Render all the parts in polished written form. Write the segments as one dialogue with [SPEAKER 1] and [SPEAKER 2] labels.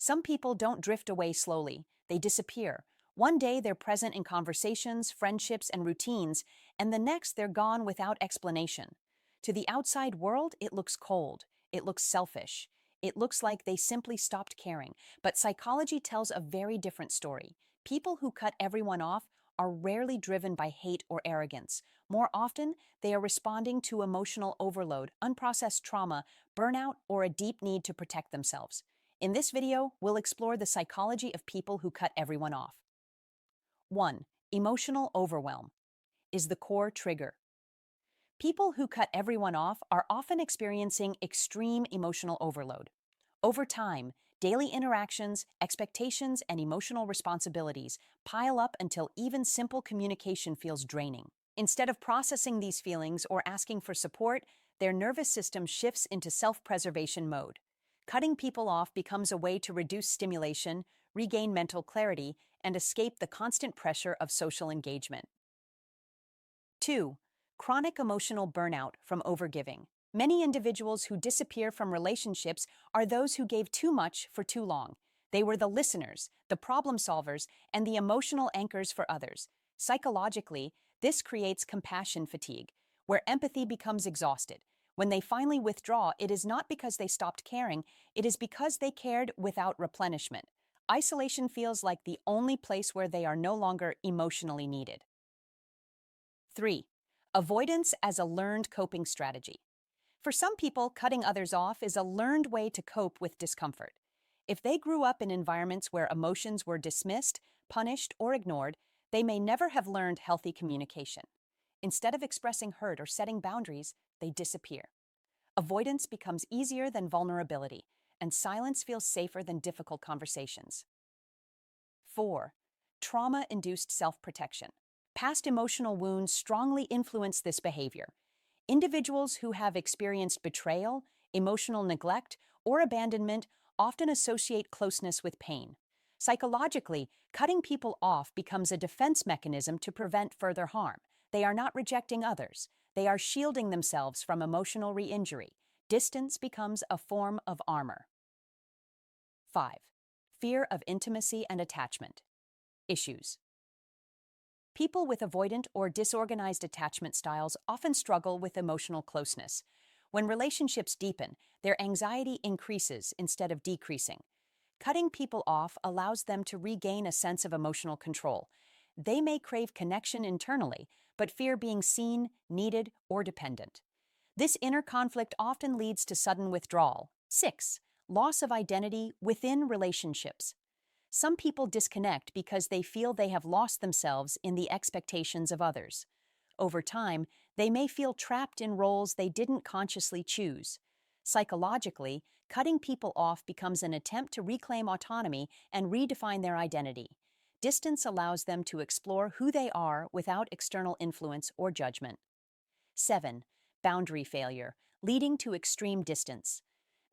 [SPEAKER 1] Some people don't drift away slowly, they disappear. One day they're present in conversations, friendships, and routines, and the next they're gone without explanation. To the outside world, it looks cold, it looks selfish, it looks like they simply stopped caring. But psychology tells a very different story. People who cut everyone off are rarely driven by hate or arrogance. More often, they are responding to emotional overload, unprocessed trauma, burnout, or a deep need to protect themselves. In this video, we'll explore the psychology of people who cut everyone off. 1. Emotional overwhelm is the core trigger. People who cut everyone off are often experiencing extreme emotional overload. Over time, daily interactions, expectations, and emotional responsibilities pile up until even simple communication feels draining. Instead of processing these feelings or asking for support, their nervous system shifts into self-preservation mode. Cutting people off becomes a way to reduce stimulation, regain mental clarity, and escape the constant pressure of social engagement. 2. Chronic emotional burnout from overgiving. Many individuals who disappear from relationships are those who gave too much for too long. They were the listeners, the problem solvers, and the emotional anchors for others. Psychologically, this creates compassion fatigue, where empathy becomes exhausted. When they finally withdraw, it is not because they stopped caring, it is because they cared without replenishment. Isolation feels like the only place where they are no longer emotionally needed. 3. Avoidance as a learned coping strategy. For some people, cutting others off is a learned way to cope with discomfort. If they grew up in environments where emotions were dismissed, punished, or ignored, they may never have learned healthy communication. Instead of expressing hurt or setting boundaries, they disappear. Avoidance becomes easier than vulnerability, and silence feels safer than difficult conversations. 4. Trauma-induced self-protection. Past emotional wounds strongly influence this behavior. Individuals who have experienced betrayal, emotional neglect, or abandonment often associate closeness with pain. Psychologically, cutting people off becomes a defense mechanism to prevent further harm. They are not rejecting others. They are shielding themselves from emotional re-injury. Distance becomes a form of armor. 5. Fear of intimacy and attachment. Issues. People with avoidant or disorganized attachment styles often struggle with emotional closeness. When relationships deepen, their anxiety increases instead of decreasing. Cutting people off allows them to regain a sense of emotional control. They may crave connection internally, but fear being seen, needed, or dependent. This inner conflict often leads to sudden withdrawal. 6. Loss of identity within relationships. Some people disconnect because they feel they have lost themselves in the expectations of others. Over time, they may feel trapped in roles they didn't consciously choose. Psychologically, cutting people off becomes an attempt to reclaim autonomy and redefine their identity. Distance allows them to explore who they are without external influence or judgment. 7. Boundary failure, leading to extreme distance.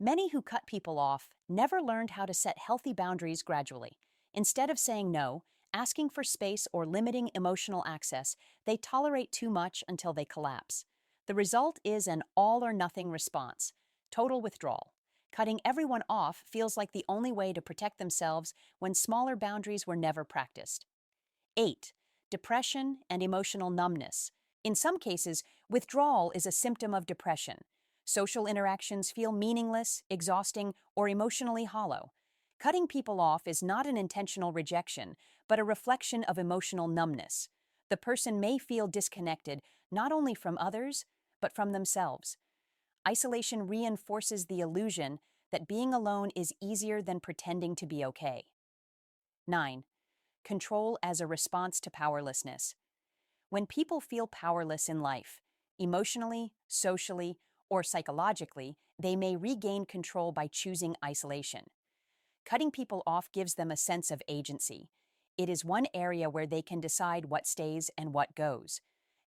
[SPEAKER 1] Many who cut people off never learned how to set healthy boundaries gradually. Instead of saying no, asking for space, or limiting emotional access, they tolerate too much until they collapse. The result is an all-or-nothing response, total withdrawal. Cutting everyone off feels like the only way to protect themselves when smaller boundaries were never practiced. 8. Depression and emotional numbness. In some cases, withdrawal is a symptom of depression. Social interactions feel meaningless, exhausting, or emotionally hollow. Cutting people off is not an intentional rejection, but a reflection of emotional numbness. The person may feel disconnected not only from others, but from themselves. Isolation reinforces the illusion that being alone is easier than pretending to be okay. 9. Control as a response to powerlessness. When people feel powerless in life, emotionally, socially, or psychologically, they may regain control by choosing isolation. Cutting people off gives them a sense of agency. It is one area where they can decide what stays and what goes.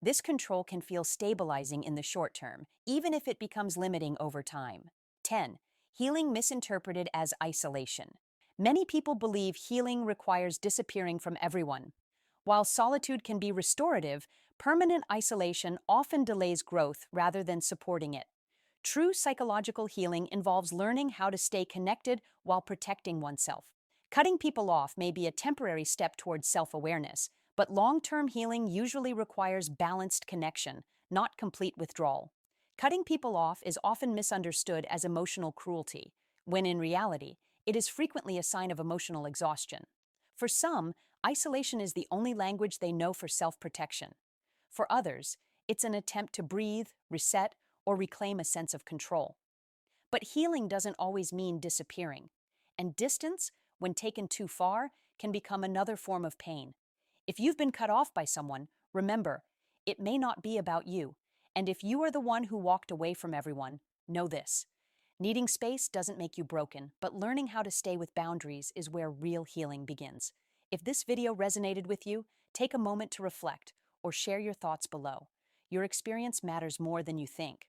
[SPEAKER 1] This control can feel stabilizing in the short term, even if it becomes limiting over time. 10. Healing misinterpreted as isolation. Many people believe healing requires disappearing from everyone. While solitude can be restorative, permanent isolation often delays growth rather than supporting it. True psychological healing involves learning how to stay connected while protecting oneself. Cutting people off may be a temporary step towards self awareness, but long term healing usually requires balanced connection, not complete withdrawal. Cutting people off is often misunderstood as emotional cruelty, when in reality, it is frequently a sign of emotional exhaustion. For some, isolation is the only language they know for self protection. For others, it's an attempt to breathe, reset, or reclaim a sense of control. But healing doesn't always mean disappearing, and distance, when taken too far, can become another form of pain. If you've been cut off by someone, remember, it may not be about you, and if you are the one who walked away from everyone, know this. Needing space doesn't make you broken, but learning how to stay with boundaries is where real healing begins. If this video resonated with you, take a moment to reflect or share your thoughts below. Your experience matters more than you think.